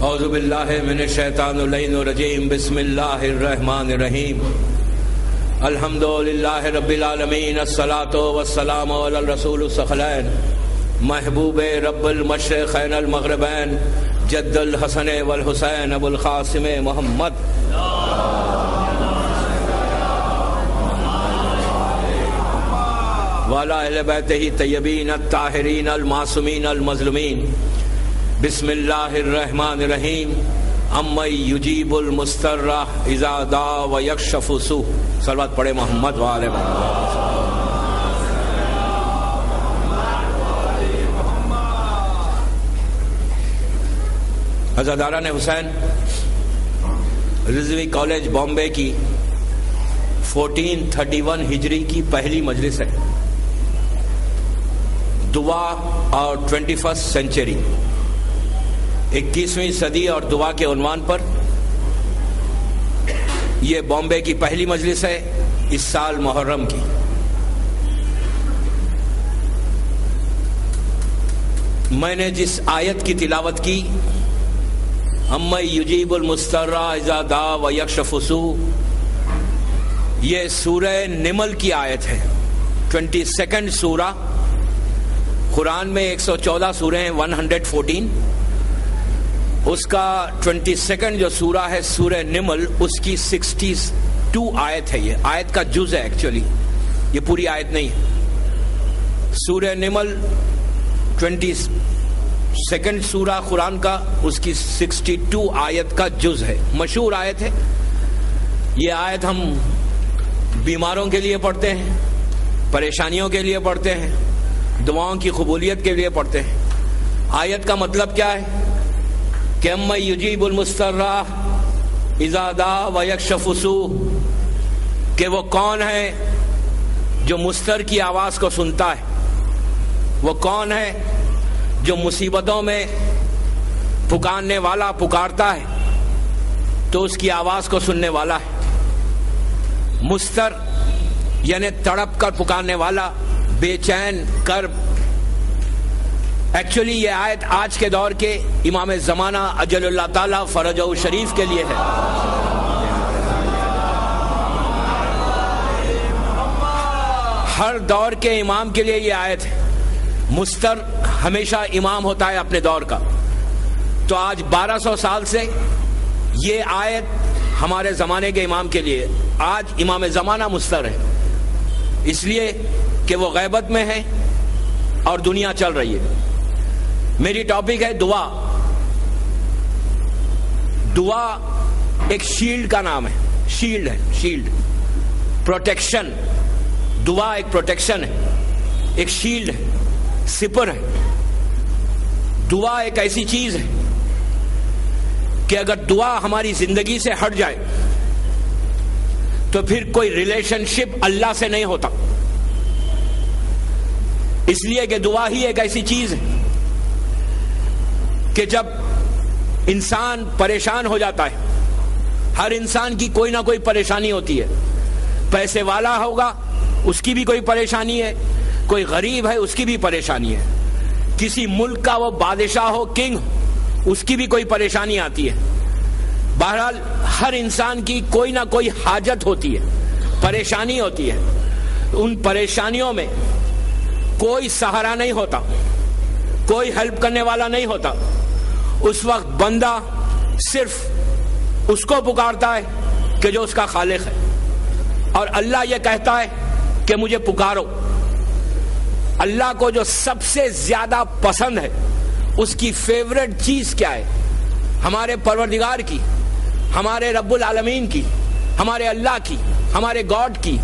اعوذ باللہ من الشیطان اللعین الرجیم بسم اللہ الرحمن الرحیم الحمد للہ رب العالمین الصلاة والسلام علی الرسول الثقلین محبوب رب المشرقین المغربین جد الحسن والحسین ابو القاسم محمد وعلی اہل بیتہ طیبین الطاہرین المعصومین المظلومین بسم اللہ الرحمن الرحیم امی یجیب المضطر اذا دعا ویکشف السوء. صلوات پڑھے محمد وآل محمد. عزاداران حسین، رضوی کالج بامبے کی 1431 ہجری کی پہلی مجلس ہے. دعا اور 21st سینچری، 21ویں صدی اور دعا کے عنوان پر یہ بامبے کی پہلی مجلس ہے اس سال محرم کی. میں نے جس آیت کی تلاوت کی، امی یجیب المضطر اذا دعا ویکشف السوء، یہ سورہ نمل کی آیت ہے. 22nd سورہ. قرآن میں 114 سورے ہیں، 114. اس کا 22nd جو سورہ ہے سورہ نمل، اس کی 62 آیت ہے. یہ آیت کا جز ہے ایکچولی، یہ پوری آیت نہیں ہے. سورہ نمل 22nd سورہ قرآن کا، اس کی 62 آیت کا جز ہے. مشہور آیت ہے. یہ آیت ہم بیماروں کے لیے پڑھتے ہیں، پریشانیوں کے لیے پڑھتے ہیں، دعاؤں کی قبولیت کے لیے پڑھتے ہیں. آیت کا مطلب کیا ہے کہ امی یجیب المضطر اذا دعا ویکشف السوء، کہ وہ کون ہے جو مضطر کی آواز کو سنتا ہے، وہ کون ہے جو مصیبتوں میں پکارنے والا پکارتا ہے تو اس کی آواز کو سننے والا ہے. مضطر یعنی تڑپ کر پکارنے والا، بے چین، کرب. ایکچولی یہ آیت آج کے دور کے امام زمانہ اجل اللہ تعالی فرجہ شریف کے لیے ہے. ہر دور کے امام کے لیے یہ آیت ہے. مضطر ہمیشہ امام ہوتا ہے اپنے دور کا. تو آج 1200 سال سے یہ آیت ہمارے زمانے کے امام کے لیے. آج امام زمانہ مضطر ہے، اس لیے کہ وہ غیبت میں ہے اور دنیا چل رہی ہے. میری ٹاپک ہے دعا. دعا ایک شیلڈ کا نام ہے. شیلڈ ہے، شیلڈ، پروٹیکشن. دعا ایک پروٹیکشن ہے، ایک شیلڈ ہے، سپر ہے. دعا ایک ایسی چیز ہے کہ اگر دعا ہماری زندگی سے ہٹ جائے تو پھر کوئی ریلیشن شپ اللہ سے نہیں ہوتا. اس لیے کہ دعا ہی ایک ایسی چیز ہے کہ جب انسان پریشان ہو جاتا ہے، ہر انسان کی کوئی نہ کوئی پریشانی ہوتی ہے. پیسے والا ہوگا اس کی بھی کوئی پریشانی ہے، کوئی غریب ہے اس کی بھی پریشانی ہے، کسی ملک کا وہ بادشاہ ہو، کنگ، اس کی بھی کوئی پریشانی آتی ہے. بہرحال ہر انسان کی کوئی نہ کوئی حاجت ہوتی ہے، پریشانی ہوتی ہے. ان پریشانیوں میں کوئی سہارا نہیں ہوتا، کوئی ہیلپ کرنے والا نہیں ہوتا. اس وقت بندہ صرف اس کو پکارتا ہے کہ جو اس کا خالق ہے. اور اللہ یہ کہتا ہے کہ مجھے پکارو. اللہ کو جو سب سے زیادہ پسند ہے، اس کی فیوریٹ چیز کیا ہے؟ ہمارے پروردگار کی، ہمارے رب العالمین کی، ہمارے اللہ کی، ہمارے گاڈ کی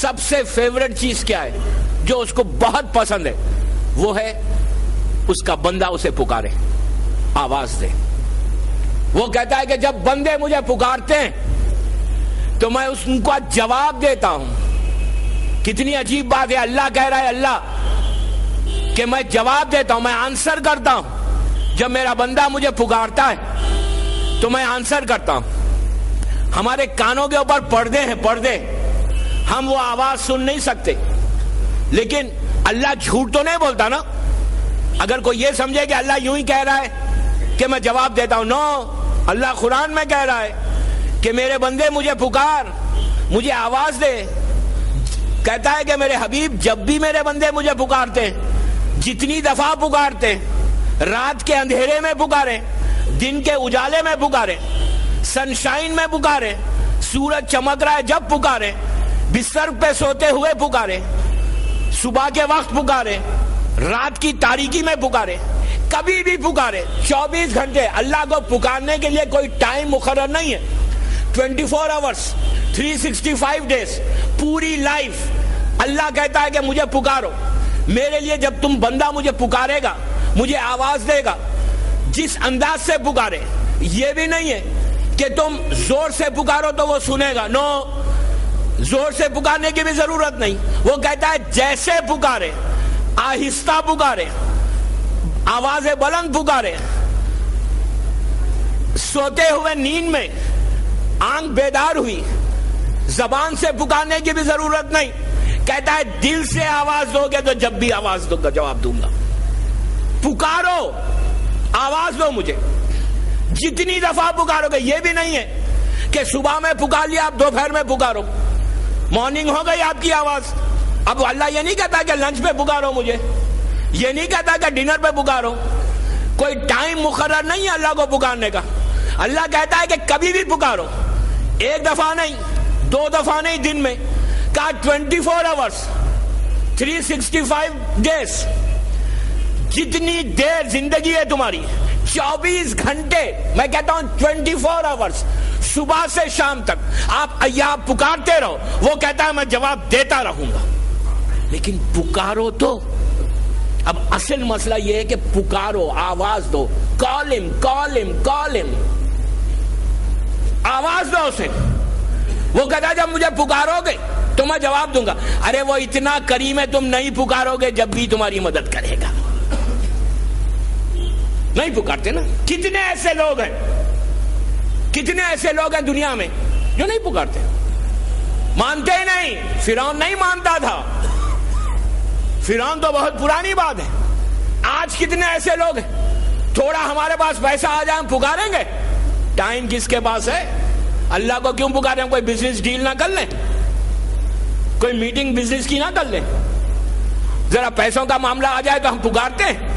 سب سے فیوریٹ چیز کیا ہے جو اس کو بہت پسند ہے؟ وہ ہے اس کا بندہ اسے پکارے، آواز دے. وہ کہتا ہے کہ جب بندے مجھے پکارتے ہیں تو میں ان کو جواب دیتا ہوں. کتنی عجیب بات ہے. اللہ کہہ رہا ہے، اللہ کہ میں جواب دیتا ہوں، میں آنسر کرتا ہوں. جب میرا بندہ مجھے پکارتا ہے تو میں آنسر کرتا ہوں. ہمارے کانوں کے اوپر پردے ہیں، پردے. ہم وہ آواز سن نہیں سکتے، لیکن اللہ جھوٹ تو نہیں بولتا نا. اگر کوئی یہ سمجھے کہ اللہ یوں ہی کہہ رہا ہے کہ میں جواب دیتا ہوں. نو، اللہ قرآن میں کہہ رہا ہے کہ میرے بندے مجھے پکار، مجھے آواز دے. کہتا ہے کہ میرے حبیب جب بھی میرے بندے مجھے پکارتے، جتنی دفعہ پکارتے، رات کے اندھیرے میں پکارے، دن کے اجالے میں پکارے، سنشائن میں پکارے، سورج چمک رہا ہے جب پکارے، بستر پہ سوتے ہوئے پکارے، صبح کے وقت پکارے، رات کی تاریکی میں پکارے، کبھی بھی پکارے. 24 گھنٹے اللہ کو پکارنے کے لیے کوئی ٹائم مقرر نہیں ہے. 24 آورس 365 ڈیز پوری لائف اللہ کہتا ہے کہ مجھے پکارو. میرے لیے جب تم بندہ مجھے پکارے گا، مجھے آواز دے گا، جس انداز سے پکارے، یہ بھی نہیں ہے کہ تم زور سے پکارو تو وہ سنے گا. نو، زور سے پکارنے کی بھی ضرورت نہیں. وہ کہتا ہے جیسے پکارے، آہستہ پکارے، آواز بلند پکارے، سوتے ہوئے نیند میں آنکھ بیدار ہوئی، زبان سے پکارنے کی بھی ضرورت نہیں. کہتا ہے دل سے آواز دو گے تو جب بھی آواز دو گا جواب دوں گا. پکارو، آواز دو مجھے، جتنی دفعہ پکارو گے. یہ بھی نہیں ہے کہ صبح میں پکار لیا آپ دوپہر میں پکارو، مارننگ ہو گئی آپ کی آواز. اب اللہ یہ نہیں کہتا کہ لنچ پہ پکارو مجھے، یہ نہیں کہتا کہ ڈنر پہ پکارو. کوئی ٹائم مقرر نہیں ہے اللہ کو پکارنے کا. اللہ کہتا ہے کہ کبھی بھی پکارو، ایک دفعہ نہیں، 2 دفعہ نہیں دن میں. کہا 24 آورس 365 ڈیز، جتنی دیر زندگی ہے تمہاری، 24 گھنٹے، میں کہتا ہوں 24 آورس، صبح سے شام تک آپ پکارتے رہو. وہ کہتا ہے میں جواب دیتا رہوں گا. لیکن پکارو تو. اب اصل مسئلہ یہ ہے کہ پکارو، آواز دو. کال ہم، کال ہم، کال ہم، آواز دو اسے. وہ کہتا ہے جب مجھے پکارو گے تو میں جواب دوں گا. ارے وہ اتنا کریم ہے، تم نہیں پکارو گے جب بھی تمہاری مدد کرے گا. نہیں پکارتے نا. کتنے ایسے لوگ ہیں، کتنے ایسے لوگ ہیں دنیا میں جو نہیں پکارتے، مانتے ہی نہیں. فرعون نہیں مانتا تھا، فرعون تو بہت پرانی بات ہے. آج کتنے ایسے لوگ ہیں، تھوڑا ہمارے پاس پیسہ آ جائے ہم پکاریں گے. ٹائم کس کے پاس ہے؟ اللہ کو کیوں پکاریں؟ کوئی بزنس ڈیل نہ کر لیں، کوئی میٹنگ بزنس کی نہ کر لیں. ذرا پیسوں کا معاملہ آ جائے تو ہم پکارتے ہیں.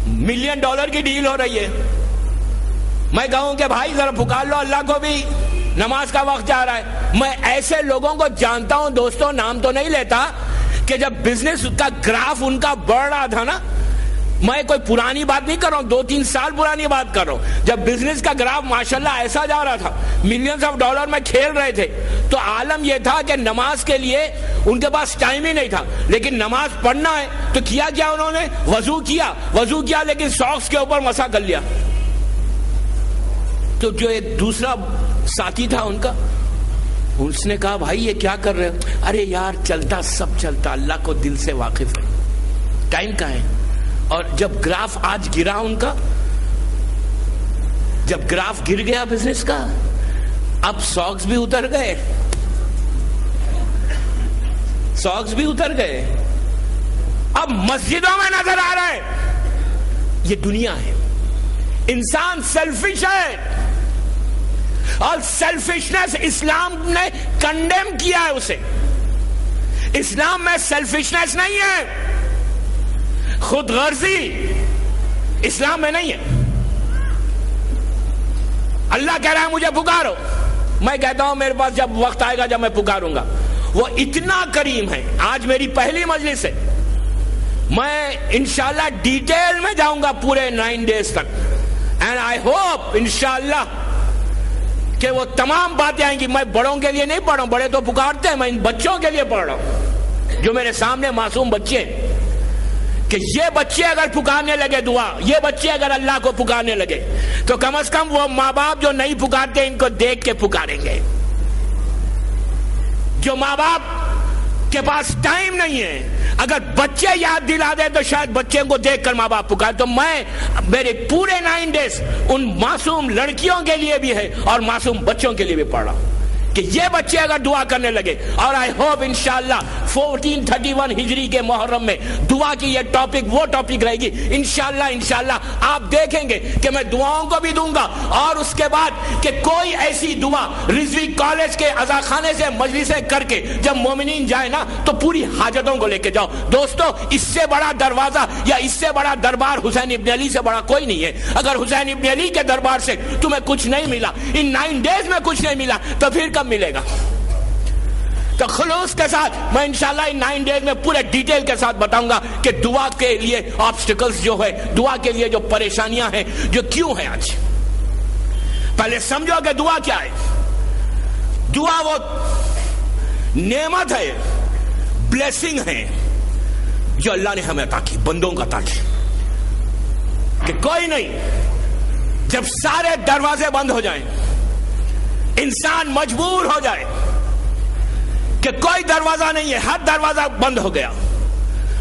$1 ملین کی ڈیل ہو رہی ہے، میں کہوں کہ بھائی ذرا پکار لو اللہ کو بھی، نماز کا وقت جا رہا ہے. میں ایسے لوگوں کو جانتا ہوں دوستوں، نام تو نہیں لیتا، کہ جب بزنس کا گراف ان کا بڑھ رہا تھا نا، میں کوئی پرانی بات نہیں کر رہا ہوں، 2-3 سال پرانی بات کر رہا ہوں، جب بزنس کا گراف ماشاءاللہ ایسا جا رہا تھا، ملینز آف ڈالر میں کھیل رہے تھے، تو عالم یہ تھا کہ نماز کے لیے ان کے پاس ٹائم ہی نہیں تھا. لیکن نماز پڑھنا ہے تو کیا انہوں نے؟ وضو کیا لیکن ساکس کے اوپر مسا کر لیا. تو جو ایک دوسرا ساتھی تھا ان کا، اس نے کہا بھائی یہ کیا کر رہے ہو؟ ارے یار چلتا سب چلتا، اللہ کو دل سے واقف ہے، ٹائم کا ہے. اور جب گراف آج گرا ان کا، جب گراف گر گیا بزنس کا، اب ساکس بھی اتر گئے، ساکس بھی اتر گئے، اب مسجدوں میں نظر آ رہا ہے. یہ دنیا ہے. انسان سیلفش ہے، اور سیلفشنس اسلام نے کنڈیم کیا ہے اسے. اسلام میں سیلفشنس نہیں ہے، خود غرضی اسلام میں نہیں ہے. اللہ کہہ رہا ہے مجھے پکارو، میں کہتا ہوں میرے پاس جب وقت آئے گا جب میں پکاروں گا. وہ اتنا کریم ہے. آج میری پہلی مجلس ہے، میں انشاءاللہ ڈیٹیل میں جاؤں گا پورے 9 ڈیز تک، اینڈ آئی ہوپ انشاءاللہ کہ وہ تمام باتیں آئیں گی. میں بڑوں کے لیے نہیں پڑھ رہا ہوں، بڑے تو پکارتے ہیں، میں ان بچوں کے لیے پڑھ رہا ہوں جو میرے سامنے معصوم بچے ہیں، کہ یہ بچے اگر پکارنے لگے دعا، یہ بچے اگر اللہ کو پکارنے لگے، تو کم از کم وہ ماں باپ جو نہیں پکارتے ان کو دیکھ کے پکاریں گے. جو ماں باپ کے پاس ٹائم نہیں ہے، اگر بچے یاد دلا دے تو شاید بچے کو دیکھ کر ماں باپ پکارے. تو میں میرے پورے 9 ڈیز ان معصوم لڑکیوں کے لیے بھی ہے اور معصوم بچوں کے لیے بھی پڑھ رہا ہوں کہ یہ بچے اگر دعا کرنے لگے، اور آئی ہوپ انشاءاللہ 1431 ہجری کے محرم میں دعا کی یہ ٹاپک وہ ٹاپک رہے گی انشاءاللہ آپ دیکھیں گے کہ میں دعاؤں کو بھی دوں گا، اور اس کے بعد کہ کوئی ایسی دعا رضوی کالج کے عزاخانے سے مجلسیں کر کے جب مومنین جائیں نا تو پوری حاجتوں کو لے کے جاؤ۔ دوستو اس سے بڑا دروازہ یا اس سے بڑا دربار حسین ابن علی سے بڑا کوئی نہیں ہے۔ اگر حسین ابن علی کے دربار سے تمہیں کچھ نہیں ملا، ان 9 days میں کچھ نہیں ملا، تو پھر کب ملے گا؟ تو خلوص کے ساتھ میں انشاءاللہ ان 9 days میں پورے ڈیٹیل کے ساتھ بتاؤں گا کہ دعا کے لیے آبسٹیکلز جو ہے، دعا کے لیے جو پریشانیاں ہیں جو کیوں ہیں آج۔ پہلے سمجھو کہ دعا کیا ہے۔ دعا وہ نعمت ہے، بلیسنگ ہے جو اللہ نے ہمیں عطا کی، بندوں کا عطا کی، کہ کوئی نہیں، جب سارے دروازے بند ہو جائیں، انسان مجبور ہو جائے کہ کوئی دروازہ نہیں ہے، ہر دروازہ بند ہو گیا۔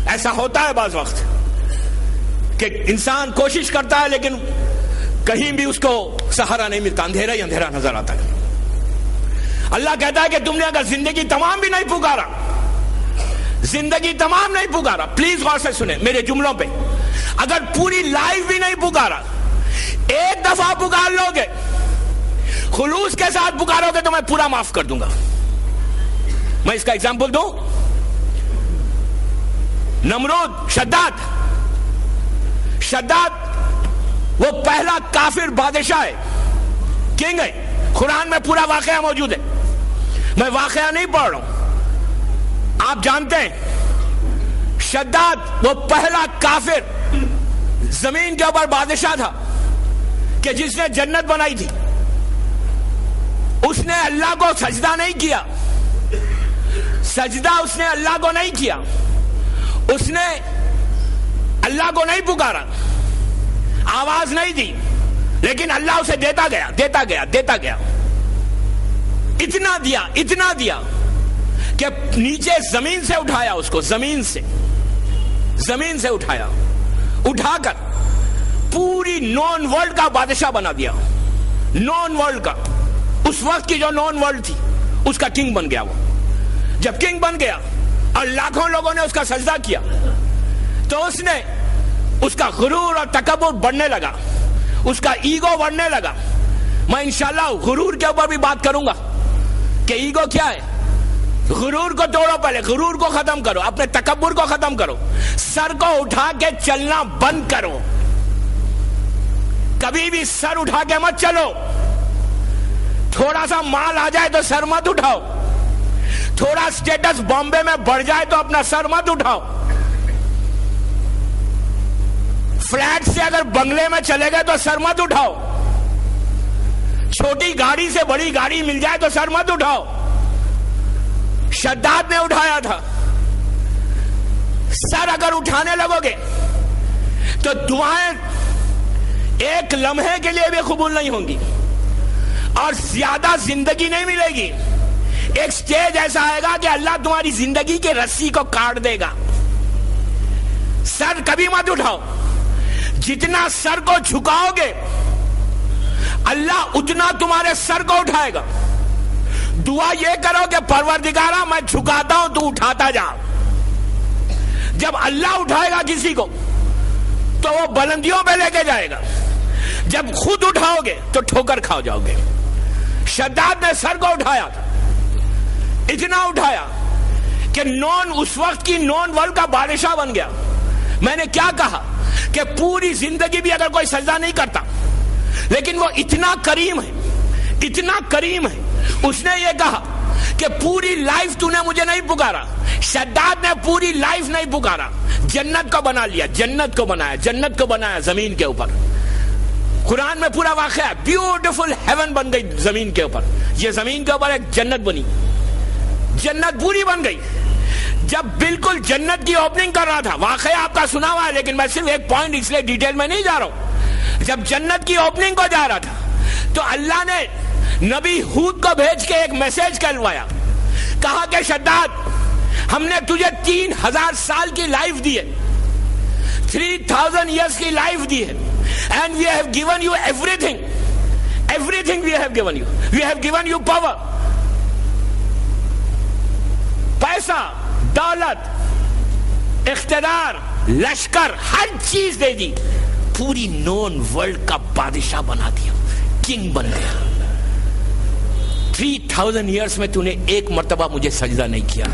ایسا ہوتا ہے بعض وقت کہ انسان کوشش کرتا ہے لیکن کہیں بھی اس کو سہارا نہیں ملتا، اندھیرا ہی اندھیرا نظر آتا ہے۔ اللہ کہتا ہے کہ تم نے اگر زندگی تمام بھی نہیں پکارا، زندگی تمام نہیں پکارا، پلیز غور سے سنیں میرے جملوں پہ، اگر پوری لائف بھی نہیں پکارا، ایک دفعہ پکار لو گے، خلوص کے ساتھ پکارو گے تو میں پورا معاف کر دوں گا۔ میں اس کا ایگزامپل دوں، نمرود، شداد وہ پہلا کافر بادشاہ ہے، کنگ ہے، قرآن میں پورا واقعہ موجود ہے، میں واقعہ نہیں پڑھ رہا ہوں، آپ جانتے ہیں شداد وہ پہلا کافر زمین کے اوپر بادشاہ تھا کہ جس نے جنت بنائی تھی۔ اس نے اللہ کو سجدہ نہیں کیا، سجدہ اس نے اللہ کو نہیں کیا، اس نے اللہ کو نہیں پکارا، آواز نہیں دی، لیکن اللہ اسے دیتا گیا، اتنا دیا کہ نیچے زمین سے اٹھایا اس کو، زمین سے اٹھا کر پوری نون ورلڈ کا بادشاہ بنا دیا، نون ورلڈ کا، اس وقت کی جو نون ورلڈ تھی اس کا کنگ بن گیا۔ وہ جب کنگ بن گیا اور لاکھوں لوگوں نے اس کا سجدہ کیا تو اس کا غرور اور تکبر بڑھنے لگا، اس کا ایگو بڑھنے لگا۔ میں انشاءاللہ غرور کے اوپر بھی بات کروں گا کہ ایگو کیا ہے۔ غرور کو توڑو، پہلے غرور کو ختم کرو، اپنے تکبر کو ختم کرو، سر کو اٹھا کے چلنا بند کرو، کبھی بھی سر اٹھا کے مت چلو۔ تھوڑا سا مال آ جائے تو سر مت اٹھاؤ، تھوڑا سٹیٹس بامبے میں بڑھ جائے تو اپنا سر مت اٹھاؤ، فلیٹ سے اگر بنگلے میں چلے گئے تو سر مت اٹھاؤ، چھوٹی گاڑی سے بڑی گاڑی مل جائے تو سر مت اٹھاؤ۔ شداد نے اٹھایا تھا، سر اگر اٹھانے لگو گے تو دعائیں ایک لمحے کے لیے بھی قبول نہیں ہوں گی اور زیادہ زندگی نہیں ملے گی۔ ایک سٹیج ایسا آئے گا کہ اللہ تمہاری زندگی کے رسی کو کاٹ دے گا۔ سر کبھی مت اٹھاؤ، جتنا سر کو جھکاؤ گے اللہ اتنا تمہارے سر کو اٹھائے گا۔ دعا یہ کرو کہ پروردگارا میں جھکاتا ہوں تو اٹھاتا جا۔ جب اللہ اٹھائے گا کسی کو تو وہ بلندیوں پہ لے کے جائے گا، جب خود اٹھاؤ گے تو ٹھوکر کھاؤ جاؤ گے۔ شداد نے سر کو اٹھایا تھا، اتنا اٹھایا کہ اس وقت کی نون ورلڈ کا بادشاہ بن گیا۔ میں نے کیا کہا کہ پوری زندگی بھی اگر کوئی سجدہ نہیں کرتا لیکن وہ اتنا کریم ہے، اس نے یہ کہا کہ پوری لائف تو نے مجھے نہیں پکارا۔ شداد نے پوری لائف نہیں پکارا، جنت کو بنا لیا، جنت کو بنایا زمین کے اوپر۔ قرآن میں پورا واقعہ، بیوٹیفل ہیون بن گئی زمین کے اوپر، یہ زمین کے اوپر ایک جنت بنی، جنت پوری بن گئی۔ جب بالکل جنت کی اوپننگ کر رہا تھا، واقعہ آپ کا سنا ہوا ہے لیکن میں صرف ایک پوائنٹ اس لیے ڈیٹیل میں نہیں جا رہا ہوں، جب جنت کی اوپننگ کو جا رہا تھا تو اللہ نے نبی ہود کو بھیج کے ایک میسج کہلوایا، کہا کہ شداد ہم نے تجھے 3000 سال کی لائف دی ہے، 3000 years کی لائف دی ہے، and we have given you everything we have given you, we have given you power, پیسہ، دولت، اقتدار، لشکر، ہر چیز دے دی، پوری نون ورلڈ کا بادشاہ بنا دیا، کنگ بن گیا۔ 3000 ایئرس میں تو نے ایک مرتبہ مجھے سجدہ نہیں کیا،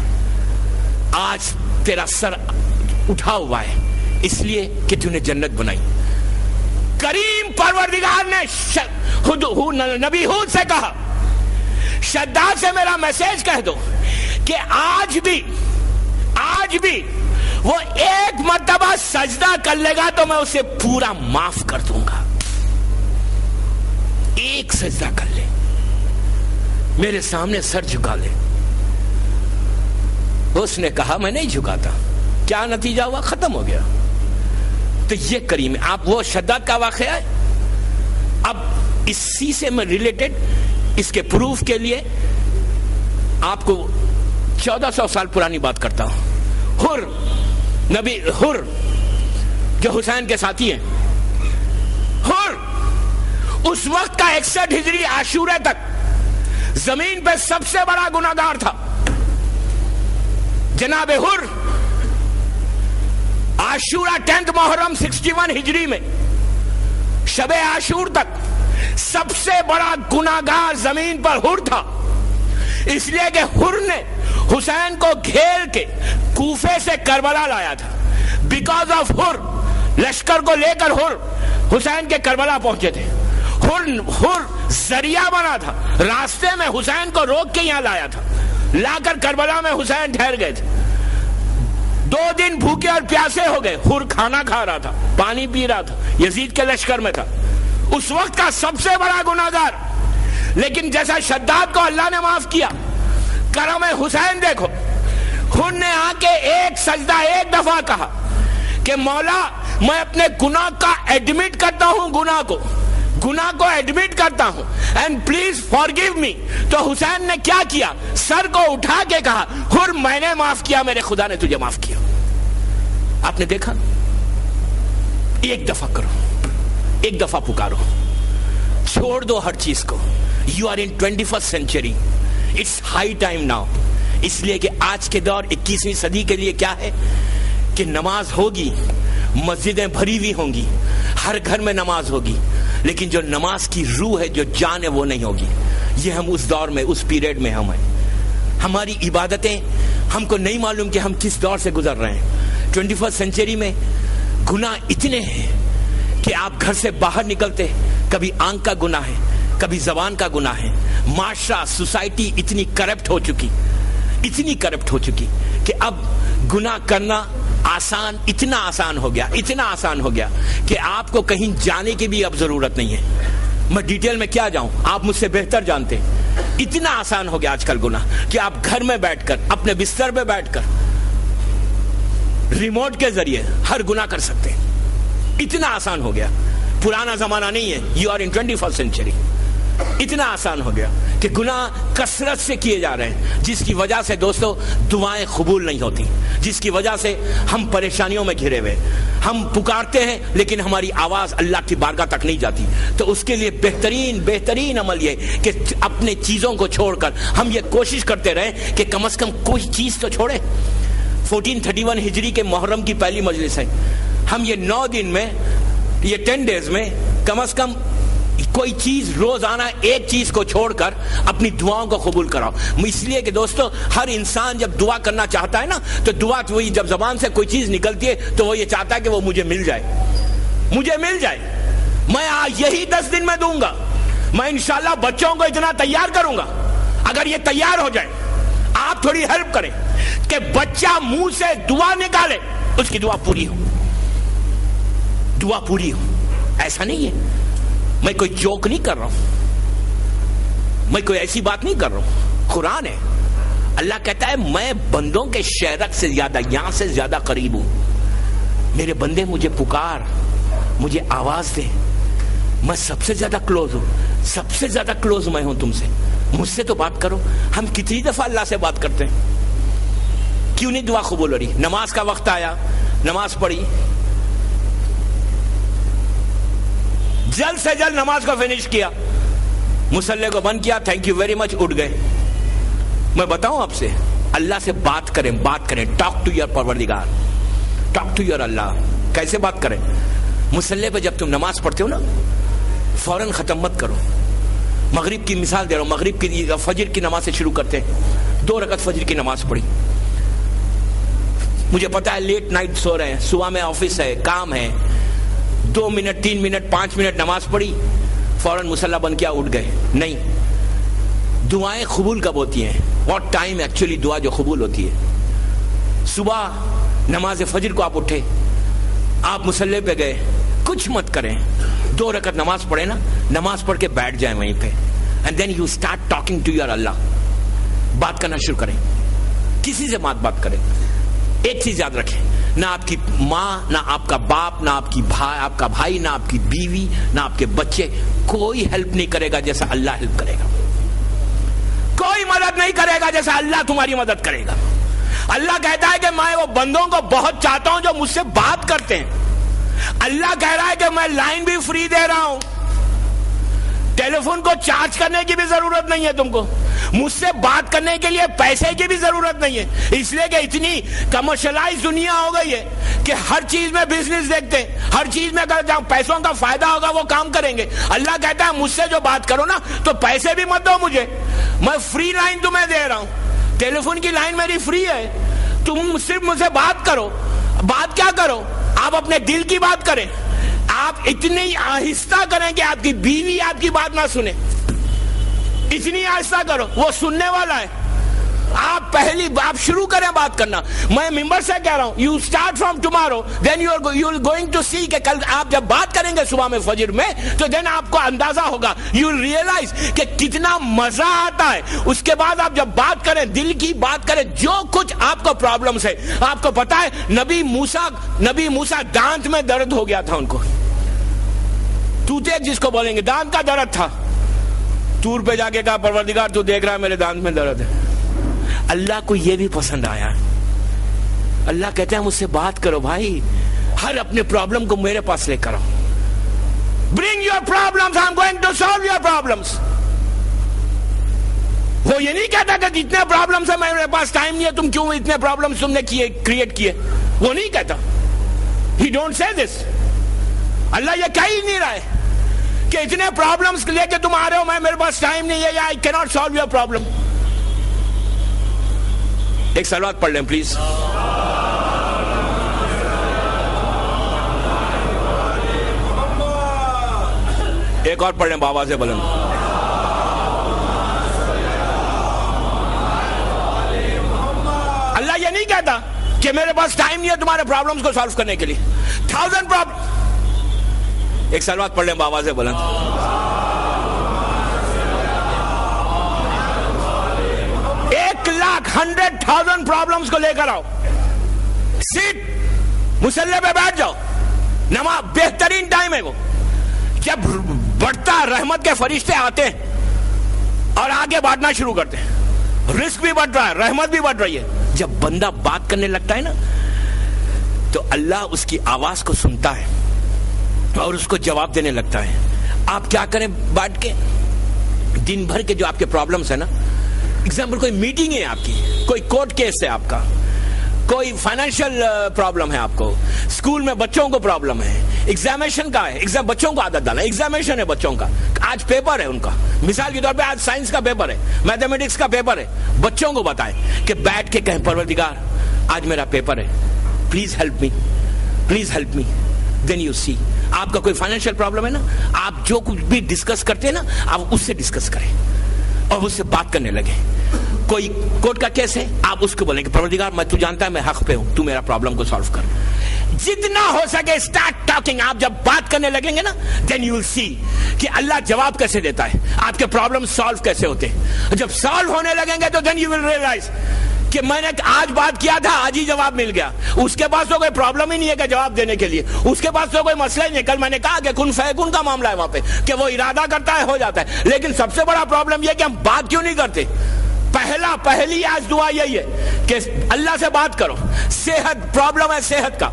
آج تیرا سر اٹھا ہوا ہے اس لیے کہ تو نے جنت بنائی۔ کریم پروردگار نے نبی ہود سے کہا، شداد سے میرا میسج کہہ دو کہ آج بھی وہ ایک مرتبہ سجدہ کر لے گا تو میں اسے پورا معاف کر دوں گا۔ ایک سجدہ کر لے، میرے سامنے سر جھکا لے۔ اس نے کہا میں نہیں جھکاتا، کیا نتیجہ ہوا؟ ختم ہو گیا۔ تو یہ کریم ہے۔ آپ وہ شداد کا واقعہ ہے۔ اب اسی سے میں ریلیٹڈ اس کے پروف کے لیے آپ کو 1400 سال پرانی بات کرتا ہوں۔ نبی حر جو حسین کے ساتھی ہیں، حر اس وقت کا 61 ہجری عاشورے تک زمین پہ سب سے بڑا گناہگار تھا۔ جناب حر عاشورہ 10 محرم 61 ہجری میں شب عاشور تک سب سے بڑا گناہگار زمین پر حر تھا، اس لیے کہ حر نے حسین کو گھیر کے کوفے سے کربلا لایا تھا۔ بیکاز آف حر لشکر کو لے کر حر حسین کے کربلا پہنچے تھے۔ حر ذریعہ بنا تھا، راستے میں حسین کو روک کے یہاں لایا تھا، لا کر کربلا میں حسین ٹھہر گئے تھے۔ 2 دن بھوکے اور پیاسے ہو گئے، حر کھانا کھا رہا تھا، پانی پی رہا تھا، یزید کے لشکر میں تھا، اس وقت کا سب سے بڑا گناہگار۔ لیکن جیسا شداد کو اللہ نے معاف کیا، کرم حسین دیکھو، حر نے آ کے ایک سجدہ ایک دفعہ کہا کہ مولا میں اپنے گناہ کا ایڈمٹ کرتا ہوں، گناہ کو ایڈمٹ کرتا ہوں، اینڈ پلیز فارگیو می۔ تو حسین نے کیا کیا؟ سر کو اٹھا کے کہا، حر میں نے معاف کیا، میرے خدا نے تجھے معاف کیا۔ آپ نے دیکھا؟ ایک دفعہ کرو، ایک دفعہ پکارو، چھوڑ دو ہر چیز کو۔ You are in 21st century، it's high time now. اس لیے کہ آج کے دور 21ویں صدی کے لیے کیا ہے کہ نماز ہوگی، مسجدیں بھری ہوئی ہوں گی، ہر گھر میں نماز ہوگی، لیکن جو نماز کی روح ہے، جو جان ہے، وہ نہیں ہوگی۔ یہ ہم اس دور میں، اس پیریڈ میں ہم ہیں۔ ہماری عبادتیں ہم کو نہیں معلوم کہ ہم کس دور سے گزر رہے ہیں۔ 21st century میں گناہ اتنے ہیں کہ آپ گھر سے باہر نکلتے، کبھی آنکھ کا گناہ ہے، کبھی زبان کا گناہ ہے۔ معاشرہ، سوسائٹی اتنی کرپٹ ہو چکی کہ اب گناہ کرنا اتنا آسان ہو گیا کہ آپ کو کہیں جانے کی بھی اب ضرورت نہیں ہے۔ میں ڈیٹیل میں کیا جاؤں، آپ مجھ سے بہتر جانتے ہیں۔ اتنا آسان ہو گیا آج کل گناہ کہ آپ گھر میں بیٹھ کر، اپنے بستر پہ بیٹھ کر، ریموٹ کے ذریعے ہر گناہ کر سکتے ہیں۔ اتنا آسان ہو گیا، پرانا زمانہ نہیں ہے۔ You are in 21st century۔ اتنا آسان ہو گیا کہ گناہ کثرت سے کیے جا رہے ہیں، جس کی وجہ سے دوستو دعائیں قبول نہیں ہوتی، جس کی وجہ سے ہم پریشانیوں میں گھرے ہوئے، ہم پکارتے ہیں لیکن ہماری آواز اللہ کی بارگاہ تک نہیں جاتی۔ تو اس کے لیے بہترین عمل یہ کہ اپنے چیزوں کو چھوڑ کر ہم یہ کوشش کرتے رہیں کہ کم از کم کوئی چیز تو چھوڑیں۔ 1431 ہجری کے محرم کی پہلی مجلس ہے، ہم یہ 9 دن میں، یہ 10 days میں کم از کم کوئی چیز روزانہ ایک چیز کو چھوڑ کر اپنی دعاؤں کو قبول کراؤ۔ اس لیے کہ دوستو ہر انسان جب دعا کرنا چاہتا ہے نا، تو دعا وہی جب زبان سے کوئی چیز نکلتی ہے تو وہ یہ چاہتا ہے کہ وہ مجھے مل جائے۔ میں یہی 10 دن میں دوں گا۔ میں انشاءاللہ بچوں کو اتنا تیار کروں گا، اگر یہ تیار ہو جائے، آپ تھوڑی ہیلپ کریں کہ بچہ منہ سے دعا نکالے، اس کی دعا پوری ہو۔ ایسا نہیں ہے، میں کوئی جوک نہیں کر رہا ہوں، میں کوئی ایسی بات نہیں کر رہا ہوں، قرآن ہے۔ اللہ کہتا ہے میں بندوں کے شہرت سے زیادہ، یہاں سے زیادہ قریب ہوں۔ میرے بندے مجھے پکار، مجھے آواز دے، میں سب سے زیادہ کلوز ہوں، سب سے زیادہ کلوز میں ہوں تم سے، مجھ سے تو بات کرو۔ ہم کتنی دفعہ اللہ سے بات کرتے ہیں، کیوں نہیں دعا قبول ہو رہی؟ نماز کا وقت آیا، نماز پڑھی، جلد سے جلد نماز کو فنش کیا، مصلی کو بند کیا، تھینک یو ویری مچ، اٹھ گئے۔ میں بتاؤں آپ سے، اللہ سے بات کریں. ٹاک ٹو یور پروردگار, ٹاک ٹو یور اللہ. کیسے بات کریں؟ مصلی پہ جب تم نماز پڑھتے ہو نا, فوراً ختم مت کرو. مغرب کی مثال دے رہا ہوں, مغرب کی فجر کی نماز سے شروع کرتے ہیں. 2 رکعت فجر کی نماز پڑھی. مجھے پتا ہے لیٹ نائٹ سو رہے ہیں, صبح میں آفس ہے, کام ہے, 2 منٹ 3 منٹ 5 منٹ نماز پڑھی, فوراً مصلی بند کیا, اٹھ گئے. نہیں, دعائیں قبول کب ہوتی ہیں؟ واٹ ٹائم ایکچولی دعا جو قبول ہوتی ہے؟ صبح نماز فجر کو آپ اٹھے, آپ مصلی پہ گئے, کچھ مت کریں, 2 رکعت نماز پڑھے نا, نماز پڑھ کے بیٹھ جائیں وہیں پہ, and then you start talking to your Allah. بات کرنا شروع کریں, کسی سے بات کریں. ایک چیز یاد رکھیں, نہ آپ کی ماں, نہ آپ کا باپ, نہ آپ کا بھائی, نہ آپ کی بیوی, نہ آپ کے بچے, کوئی ہیلپ نہیں کرے گا جیسا اللہ ہیلپ کرے گا. کوئی مدد نہیں کرے گا جیسا اللہ تمہاری مدد کرے گا. اللہ کہتا ہے کہ میں وہ بندوں کو بہت چاہتا ہوں جو مجھ سے بات کرتے ہیں. اللہ کہہ رہا ہے کہ میں لائن بھی فری دے رہا ہوں, ٹیلی فون کو چارج کرنے کی بھی ضرورت نہیں ہے تم کو, مجھ سے بات کرنے کے لیے پیسے کی بھی ضرورت نہیں ہے. اس لیے کہ اتنی کمرشلائز دنیا ہو گئی ہے کہ ہر چیز میں بزنس دیکھتے ہیں, ہر چیز میں اگر جہاں پیسوں کا فائدہ ہوگا وہ کام کریں گے. اللہ کہتا ہے مجھ سے جو بات کرو نا تو پیسے بھی مت دو مجھے, میں فری لائن تمہیں دے رہا ہوں. ٹیلی فون کی لائن میری فری ہے, تم صرف مجھ سے بات کرو. بات کیا کرو؟ آپ اپنے دل کی بات کریں. آپ اتنی آہستہ کریں کہ آپ کی بیوی آپ کی بات نہ سنے, اتنی آہستہ کرو, وہ سننے والا ہے. آپ شروع کریں بات کرنا. میں ممبر سے کہہ رہا ہوں, you start from tomorrow, then you are going to see کہ کل آپ جب بات کریں گے صبح میں فجر میں, تو دین آپ کو اندازہ ہوگا, یو ول ریئلائز کہ کتنا مزہ آتا ہے. اس کے بعد آپ جب بات کریں, دل کی بات کریں, جو کچھ آپ کو پرابلمس ہے. آپ کو پتا ہے نبی موسیٰ دانت میں درد ہو گیا تھا ان کو, ٹوتھ ایک جس کو بولیں گے, دانت کا درد تھا. طور پہ جا کے کہا پروردگار تو دیکھ رہا ہے میرے دانت میں درد ہے. اللہ کو یہ بھی پسند آیا. اللہ کہتے ہیں مجھ سے بات کرو بھائی, ہر اپنے پرابلم کو میرے پاس لے کر آؤ. Bring your problems, I'm going to solve your problems. وہ یہ نہیں کہتا کہ جتنے پرابلمس ہیں میرے پاس ٹائم نہیں ہے, تم کیوں اتنے پرابلمس تم نے کریٹ کیے, وہ نہیں کہتا. He don't say this. اللہ یہ کہہ ہی نہیں رہا ہے کہ اتنے پرابلمس لے کے تم آ رہے ہو, میرے پاس ٹائم نہیں ہے, یا I cannot solve your problem. ایک صلوات پڑھ لیں پلیز. ایک اور پڑھ لیں بابا سے بلند. اللہ یہ نہیں کہتا کہ میرے پاس ٹائم نہیں ہے تمہارے پرابلمس کو سالو کرنے کے لیے. 1000 پرابلم. ایک صلوات پڑھ لیں بابا سے بلند. 100,000 پرابلمس کو لے کر آؤ, سیٹ مصلی پہ بیٹھ جاؤ. نماز بہترین ٹائم ہے وہ, جب بڑھتا رحمت کے فرشتے آتے ہیں اور آگے بانٹنا شروع کرتے ہیں. رزق بھی بڑھ رہا ہے, رحمت بھی بڑھ رہی ہے. جب بندہ بات کرنے لگتا ہے نا تو اللہ اس کی آواز کو سنتا ہے اور اس کو جواب دینے لگتا ہے. آپ کیا کریں بیٹھ کے, دن بھر کے جو آپ کے پرابلمس ہیں نا, ایگزامپل کوئی میٹنگ ہے آپ کی, کوئی کورٹ کیس ہے آپ کا, کوئی فائنینشیل پرابلم ہے آپ کو, اسکول میں بچوں کو پرابلم ہے, ایگزامیشن کا ہے, بچوں کو عادت ڈالنا, ایگزامیشن ہے بچوں کا, آج پیپر ہے ان کا, مثال کے طور پہ آج سائنس کا پیپر ہے, میتھمیٹکس کا پیپر ہے. بچوں کو بتائیں کہ بیٹھ کے کہیں پروردگار آج میرا پیپر ہے, please help me, please help me. Then you see. آپ کا کوئی فائنینشیل پرابلم ہے نا, آپ جو کچھ بھی ڈسکس کرتے ہیں نا, آپ اس سے ڈسکس کریں اور اس سے بات کرنے لگے. کوئی کورٹ کا کیس ہے, آپ اس کو بولیں کہ پروردگار میں تو جانتا ہے میں حق پہ ہوں, تو میرا پرابلم کو سالو کر. جتنا ہو سکے اسٹارٹ ٹاکنگ. آپ جب بات کرنے لگیں گے نا, دین یو ول سی کہ اللہ جواب کیسے دیتا ہے, آپ کے پرابلم سالو کیسے ہوتے ہیں. جب سالو ہونے لگیں گے تو دین یو ول ریئلائز کہ میں نے آج بات کیا تھا, آج ہی جواب مل گیا. اس کے پاس تو کوئی پرابلم ہی نہیں ہے کہ جواب دینے کے لیے, اس کے پاس تو کوئی مسئلہ ہی نہیں. کل میں نے کہا کہ کن فیکن کا معاملہ ہے وہاں پہ, کہ وہ ارادہ کرتا ہے ہو جاتا ہے. لیکن سب سے بڑا پرابلم یہ کہ ہم بات کیوں نہیں کرتے. پہلی آج دعا یہی ہے کہ اللہ سے بات کرو. صحت پرابلم ہے صحت کا,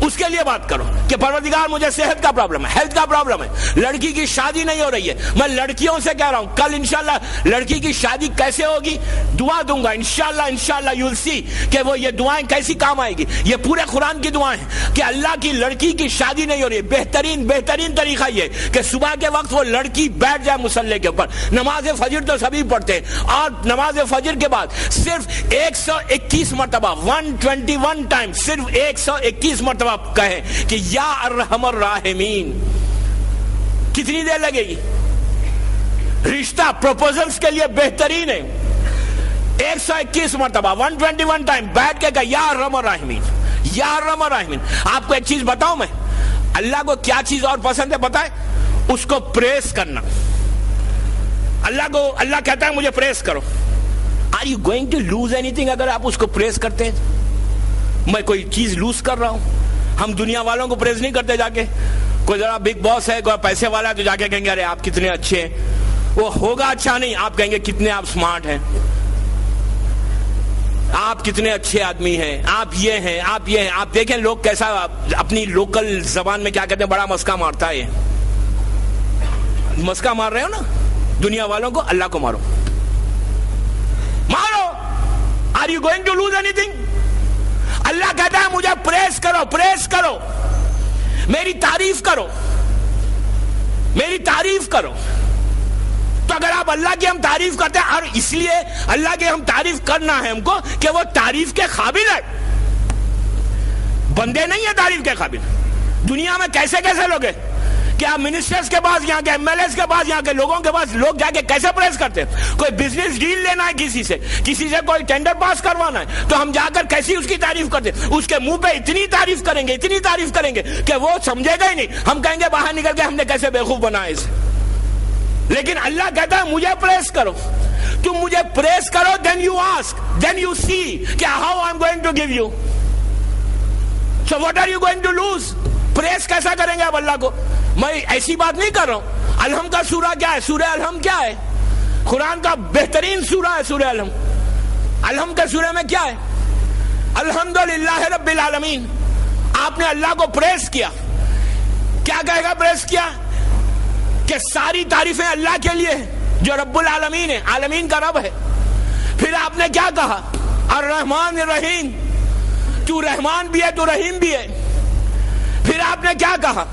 اس کے لیے بات کرو. کہ پروردگار مجھے صحت کا پرابلم ہے, ہیلتھ کا پرابلم ہے, لڑکی کی شادی نہیں ہو رہی ہے. میں لڑکیوں سے کہہ رہا ہوں کل انشاءاللہ لڑکی کی شادی کیسے ہوگی, دعا دوں گا انشاءاللہ you'll see کہ وہ یہ دعائیں کیسی کام آئے گی. یہ پورے قرآن کی دعائیں ہیں کہ اللہ کی لڑکی کی شادی نہیں ہو رہی ہے. بہترین طریقہ یہ کہ صبح کے وقت وہ لڑکی بیٹھ جائے مصلی کے اوپر. نماز فجر تو سبھی پڑھتے ہیں, اور نماز فجر کے بعد صرف 121 مرتبہ 121 ٹائم صرف 121 مرتبہ کہیں کہ یا ارحم الراحمین. کتنی دیر لگے گی؟ رشتہ پروپوزلز کے لیے بہترین ہے. 121 مرتبہ 121 ٹائم بیٹھ کے کہا یا ارحم الراحمین, یا ارحم الراحمین. آپ کو ایک چیز بتاؤں میں, اللہ کو کیا چیز اور پسند ہے پتہ ہے؟ اس کو پریس کرنا. اللہ کہتا ہے مجھے پریس کرو. Are you going to lose anything اگر آپ اس کو پریس کرتے ہیں؟ میں کوئی چیز لوز کر رہا ہوں. ہم دنیا والوں کو پریس نہیں کرتے جا کے. کوئی ذرا بگ باس ہے, کوئی پیسے والا ہے تو جا کے کہیں گے ارے آپ کتنے اچھے ہیں. وہ ہوگا اچھا نہیں, آپ کہیں گے کتنے آپ سمارٹ ہیں, آپ کتنے اچھے آدمی ہیں, آپ یہ ہیں, آپ یہ ہیں. آپ دیکھیں لوگ کیسا اپنی لوکل زبان میں کیا کہتے ہیں, بڑا مسکا مارتا ہے. مسکا مار رہے ہو نا دنیا والوں کو, اللہ کو مارو. Are you going to lose anything? اللہ کہتا ہے مجھے پریس کرو, پریس کرو, میری تعریف کرو, میری تعریف کرو. تو اگر آپ اللہ کی ہم تعریف کرتے ہیں, اور اس لیے اللہ کی ہم تعریف کرنا ہے ہم کو کہ وہ تعریف کے قابل ہے. بندے نہیں ہیں تعریف کے قابل. دنیا میں کیسے کیسے لوگ ہیں کہ آپ منسٹرز کے پاس, یہاں کے MLAs کے پاس, یہاں کے لوگوں کے پاس لوگ جا کے کیسے پریس کرتے ہیں. کوئی بزنس ڈیل لینا ہے کسی سے کوئی ٹینڈر پاس کروانا ہے, تو ہم جا کر کیسی اس کی تعریف کرتے ہیں. اس کے منہ پہ اتنی تعریف کریں گے, اتنی تعریف کریں گے کہ وہ سمجھے گا ہی نہیں. ہم کہیں گے باہر نکل کے ہم نے کیسے بیوقوف بنایا اسے. لیکن اللہ کہتا ہے مجھے پریس کرو. تم مجھے پریس کرو, then you ask, then you see کہ how I'm going to give you. So what are you going to lose? Press کیسا کریں گے آپ اللہ کو؟ میں ایسی بات نہیں کر رہا ہوں. الحم کا سورہ کیا ہے؟ سورہ الحم کیا ہے؟ قرآن کا بہترین سورہ ہے سورہ الحم. الحم کے سورہ میں کیا ہے؟ الحمدللہ رب العالمین. آپ نے اللہ کو پریس کیا. کیا کہے گا پریس کیا؟ کہ ساری تعریفیں اللہ کے لیے ہیں جو رب العالمین ہے, عالمین کا رب ہے. پھر آپ نے کیا کہا؟ الرحمن الرحیم, تو رحمان بھی ہے تو رحیم بھی ہے. پھر آپ نے کیا کہا؟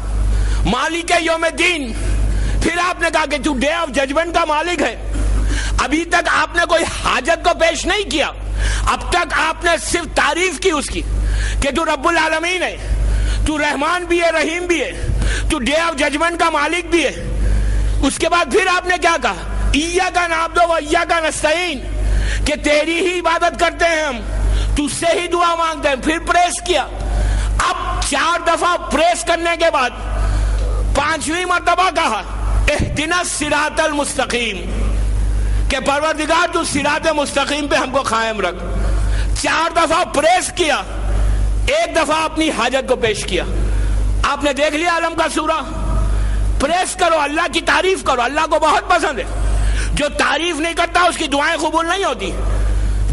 مالک یوم الدین. پھر آپ نے کہا کہ تو ڈے آف ججمنٹ کا مالک ہے. ابھی تک آپ نے کوئی حاجت کو پیش نہیں کیا, اب تک آپ نے صرف تعریف کی اس کی کہ تو رب العالمین ہے, تو رحمان بھی ہے, رحیم بھی ہے, تو ڈے آف ججمنٹ کا مالک بھی ہے. اس کے بعد پھر آپ نے کیا کہا؟ ایاک نعبد و ایاک نستعین, کہ تیری ہی عبادت کرتے ہیں ہم, تجھ سے ہی دعا مانگتے ہیں. پھر پریس کیا. اب 4 دفعہ پریس کرنے کے بعد 5ویں مرتبہ کہا اہدنا الصراط المستقیم, کہ پروردگار تو صراط مستقیم پہ ہم کو قائم رکھ. 4 دفعہ پریس کیا, 1 دفعہ اپنی حاجت کو پیش کیا. آپ نے دیکھ لیا عالم کا سورہ. پریس کرو, اللہ کی تعریف کرو. اللہ کو بہت پسند ہے. جو تعریف نہیں کرتا اس کی دعائیں قبول نہیں ہوتی.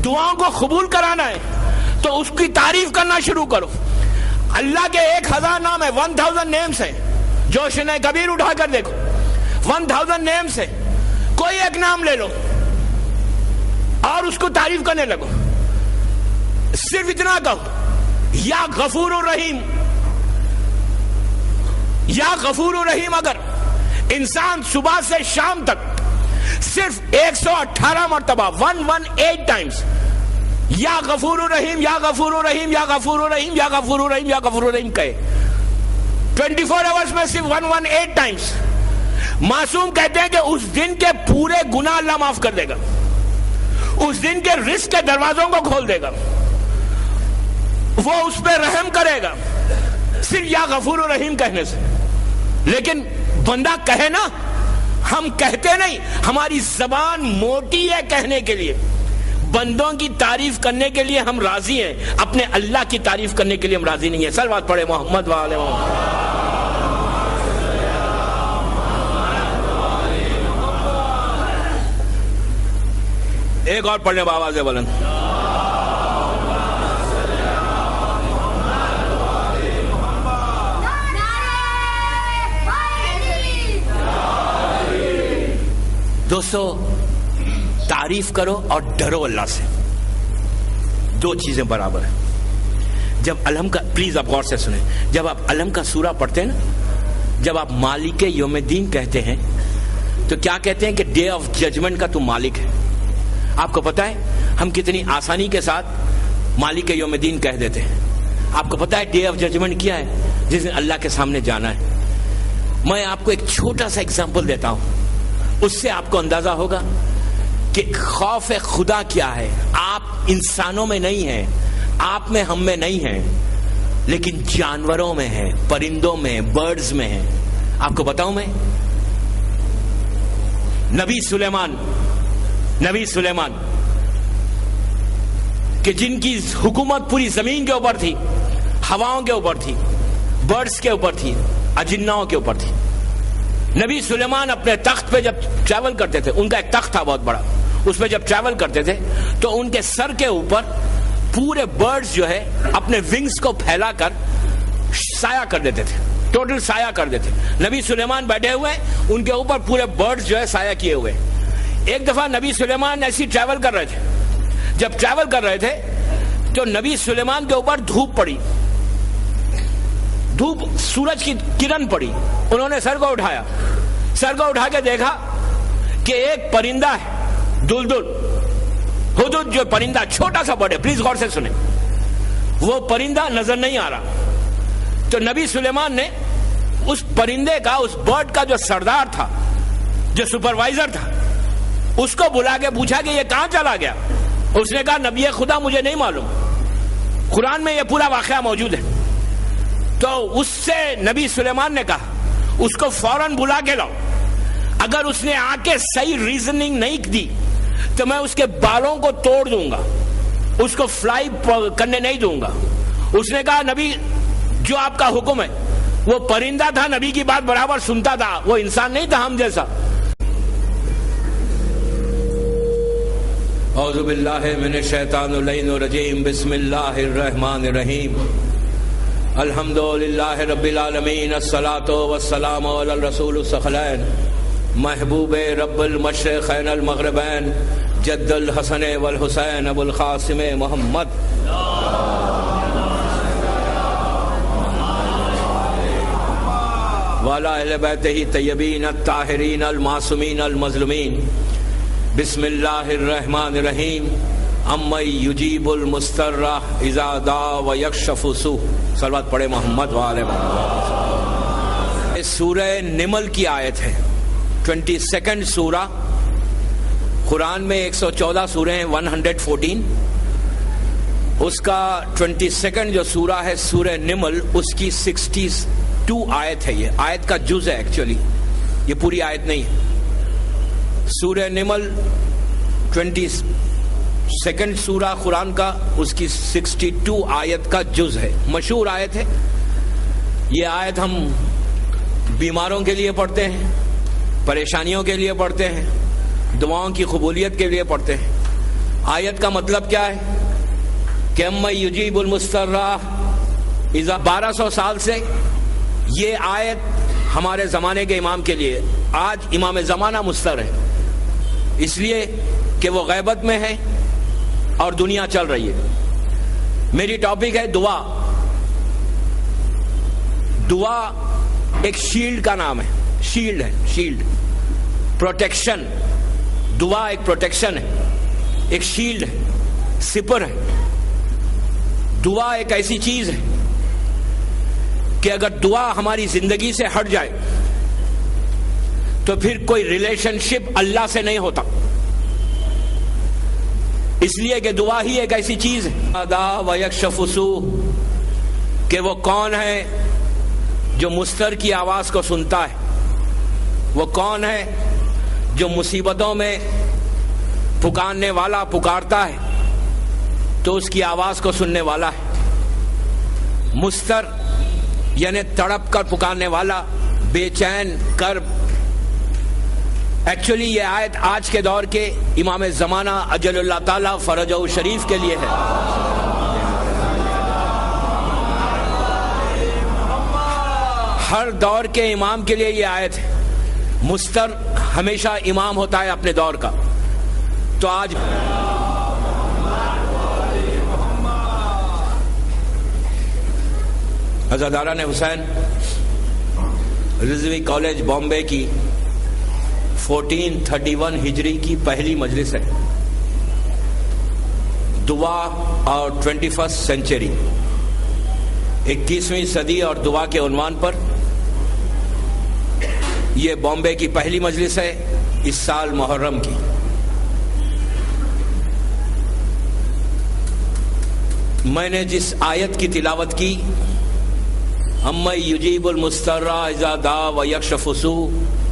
دعاؤں کو قبول کرانا ہے تو اس کی تعریف کرنا شروع کرو. اللہ کے 1000 نام ہے, 1000 نیمز ہے. جوشن کبیر اٹھا کر دیکھو, 1000 نیمز ہے. کوئی ایک نام لے لو اور اس کو تعریف کرنے لگو. صرف اتنا کہو یا غفور الرحیم, یا غفور الرحیم. اگر انسان صبح سے شام تک صرف 118 مرتبہ 118 ٹائمز یا غفور الرحیم, یا غفور الرحیم, یا غفور الرحیم, یا غفور الرحیم, یا غفور الرحیم کہے, 24 آورز میں صرف 118 ٹائمز, معصوم کہتے ہیں کہ اس دن کے پورے گناہ اللہ معاف کر دے گا. اس دن کے رزق کے دروازوں کو کھول دے گا, وہ اس پہ رحم کرے گا صرف یا غفور الرحیم کہنے سے. لیکن بندہ کہے نا, ہم کہتے نہیں, ہماری زبان موٹی ہے کہنے کے لیے. بندوں کی تعریف کرنے کے لیے ہم راضی ہیں, اپنے اللہ کی تعریف کرنے کے لیے ہم راضی نہیں ہیں. صلوات پڑھے محمد وعلى محمد. ایک اور پڑھنے بآواز بلند. دوستو تعریف کرو اور ڈرو اللہ سے، دو چیزیں برابر ہیں. جب علم کا، پلیز آپ غور سے سنیں، جب آپ علم کا سورہ پڑھتے ہیں نا، جب آپ مالک یوم الدین کہتے ہیں تو کیا کہتے ہیں کہ ڈے آف ججمنٹ کا تم مالک ہے. آپ کو پتا ہے ہم کتنی آسانی کے ساتھ مالک یوم الدین کہہ دیتے ہیں. آپ کو پتا ہے ڈے آف ججمنٹ کیا ہے؟ جس دن اللہ کے سامنے جانا ہے. میں آپ کو ایک چھوٹا سا ایگزامپل دیتا ہوں، اس سے آپ کو اندازہ ہوگا کہ خوف خدا کیا ہے. آپ انسانوں میں نہیں ہیں، آپ میں، ہم میں نہیں ہیں، لیکن جانوروں میں ہیں، پرندوں میں، برڈز میں ہیں. آپ کو بتاؤں میں، نبی سلیمان کہ جن کی حکومت پوری زمین کے اوپر تھی، ہواؤں کے اوپر تھی، برڈز کے اوپر تھی، اجناؤں کے اوپر تھی. نبی سلیمان اپنے تخت پہ جب ٹریول کرتے تھے، ان کا ایک تخت تھا بہت بڑا، اس پہ جب ٹریول کرتے تھے تو ان کے سر کے اوپر پورے برڈز جو ہے اپنے ونگز کو پھیلا کر سایہ کر دیتے تھے، ٹوٹل سایہ کر دیتے. نبی سلیمان بیٹھے ہوئے، ان کے اوپر پورے برڈز جو ہے سایہ کیے ہوئے. ایک دفعہ نبی سلیمان ایسی ٹریول کر رہے تھے، جب ٹریول کر رہے تھے تو نبی سلیمان کے اوپر دھوپ پڑی، سورج کی کرن پڑی. انہوں نے سر کو اٹھایا، سر کو اٹھا کے دیکھا کہ ایک پرندہ ہے، دلدل، ہدہد جو پرندہ، چھوٹا سا برڈ ہے، پلیز غور سے سنیں، وہ پرندہ نظر نہیں آ رہا. تو نبی سلیمان نے اس پرندے کا، اس برڈ کا جو سردار تھا، جو سپروائزر تھا، اس کو بلا کے پوچھا کہ یہ کہاں چلا گیا. اس نے کہا نبی خدا مجھے نہیں معلوم، قرآن میں یہ پورا واقعہ موجود ہے. تو اس سے نبی سلیمان نے کہا اس کو فوراً بلا کے لاؤ. اگر اس نے آ کے صحیح ریزننگ نہیں دی تو میں اس کے بالوں کو توڑ دوں گا، اس کو فلائی کرنے نہیں دوں گا. اس نے کہا نبی جو آپ کا حکم ہے. وہ پرندہ تھا، نبی کی بات برابر سنتا تھا، وہ انسان نہیں تھا ہم جیسا. اعوذ باللہ من الشیطان اللعین الرجیم، بسم اللہ الرحمن الرحیم. الحمد للہ رب العالمین، الصلاۃ والسلام علی الرسول الثقلین، محبوب رب المشرقین المغربین، جد الحسن والحسین ابو القاسم محمد. وعلی اہل بیتہ طیبین الطاہرین المعصومین المظلومین. بسم اللہ الرحمن الرحیم. اما یجیب المضطر اذا دعا ویکشف السوء. صلوات پڑھے محمد وآل محمد. سورہ نمل کی آیت ہے، 22 سورہ. قرآن میں 114 سورے ہیں، 114. اس کا 22 جو سورہ ہے سورہ نمل، اس کی 62 آیت ہے. یہ آیت کا جز ہے ایکچولی، یہ پوری آیت نہیں ہے. سورہ نمل 22 سورہ قرآن کا، اس کی 62 آیت کا جز ہے. مشہور آیت ہے. یہ آیت ہم بیماروں کے لیے پڑھتے ہیں، پریشانیوں کے لیے پڑھتے ہیں، دعاؤں کی قبولیت کے لیے پڑھتے ہیں. آیت کا مطلب کیا ہے کہ اما یجیب المضطر اذا. 1200 سال سے یہ آیت ہمارے زمانے کے امام کے لیے. آج امام زمانہ مضطر ہے، اس لیے کہ وہ غیبت میں ہے اور دنیا چل رہی ہے. میری ٹاپک ہے دعا. دعا ایک شیلڈ کا نام ہے، شیلڈ ہے، شیلڈ، پروٹیکشن. دعا ایک پروٹیکشن ہے، ایک شیلڈ ہے، سپر ہے. دعا ایک ایسی چیز ہے کہ اگر دعا ہماری زندگی سے ہٹ جائے تو پھر کوئی ریلیشن شپ اللہ سے نہیں ہوتا. اس لیے کہ دعا ہی ایک ایسی چیز ہے دا ویکشف السوء، کہ وہ کون ہے جو مضطر کی آواز کو سنتا ہے، وہ کون ہے جو مصیبتوں میں پکارنے والا پکارتا ہے تو اس کی آواز کو سننے والا ہے. مضطر یعنی تڑپ کر پکارنے والا، بے چین، کرب. ایکچولی یہ آیت آج کے دور کے امام زمانہ اجل اللہ تعالی فرجہ شریف کے لیے ہے. ہر دور کے امام کے لیے یہ آیت ہے. مضطر ہمیشہ امام ہوتا ہے اپنے دور کا. تو آج عزاداران حسین رضوی کالج بامبے کی 1431 ہجری کی پہلی مجلس ہے. دعا اور 21 سینچری، 21ویں صدی اور دعا کے عنوان پر یہ بامبے کی پہلی مجلس ہے اس سال محرم کی. میں نے جس آیت کی تلاوت کی، اَمَّن یُجِیبُ الْمُضْطَرَّ اِذَا دَعَا وَیَکْشِفُ السُّوءَ،